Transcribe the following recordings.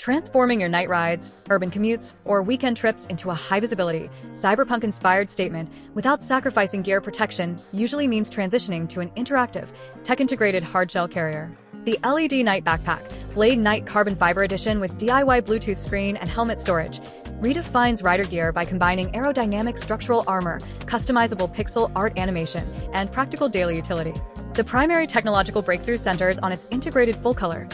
transforming your night rides, urban commutes, or weekend trips into a high-visibility, cyberpunk-inspired statement without sacrificing gear protection usually means transitioning to an interactive, tech-integrated hardshell carrier. The LED Night Backpack, Blade Night Carbon Fiber Edition with DIY Bluetooth screen and helmet storage, redefines rider gear by combining aerodynamic structural armor, customizable pixel art animation, and practical daily utility. The primary technological breakthrough centers on its integrated full-color,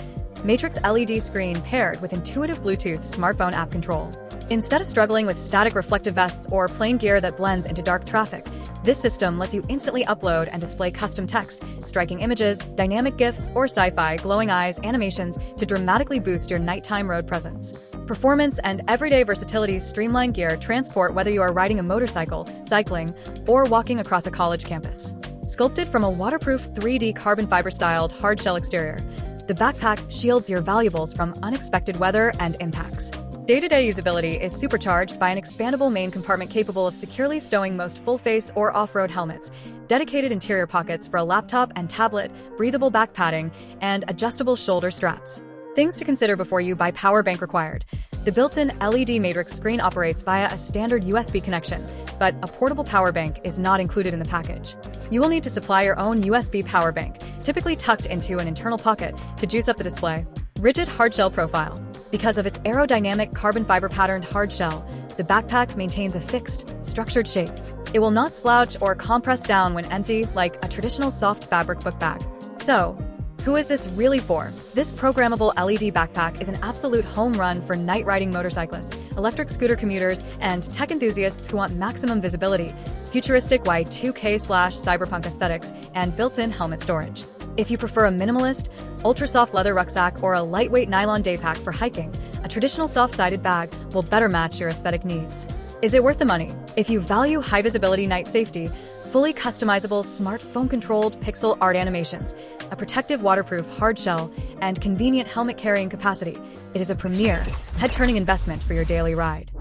Matrix LED screen paired with intuitive Bluetooth smartphone app control. Instead of struggling with static reflective vests or plain gear that blends into dark traffic, this system lets you instantly upload and display custom text, striking images, dynamic GIFs, or sci-fi glowing eyes animations to dramatically boost your nighttime road presence. Performance and everyday versatility streamline gear transport whether you are riding a motorcycle, cycling, or walking across a college campus. Sculpted from a waterproof 3D carbon fiber-styled hardshell exterior, the backpack shields your valuables from unexpected weather and impacts. Day-to-day usability is supercharged by an expandable main compartment capable of securely stowing most full-face or off-road helmets, dedicated interior pockets for a laptop and tablet, breathable back padding, and adjustable shoulder straps. Things to consider before you buy power bank required. The built-in LED Matrix screen operates via a standard USB connection, but a portable power bank is not included in the package. You will need to supply your own USB power bank, typically tucked into an internal pocket, to juice up the display. Rigid hardshell profile. Because of its aerodynamic carbon fiber patterned hardshell, the backpack maintains a fixed, structured shape. It will not slouch or compress down when empty like a traditional soft fabric book bag. So, who is this really for? This programmable LED backpack is an absolute home run for night riding motorcyclists, electric scooter commuters, and tech enthusiasts who want maximum visibility, futuristic Y2K/cyberpunk aesthetics, and built-in helmet storage. If you prefer a minimalist, ultra-soft leather rucksack or a lightweight nylon day pack for hiking, a traditional soft-sided bag will better match your aesthetic needs. Is it worth the money? If you value high-visibility night safety, fully customizable smartphone-controlled pixel art animations, a protective waterproof hardshell, and convenient helmet carrying capacity, it is a premier, head-turning investment for your daily ride.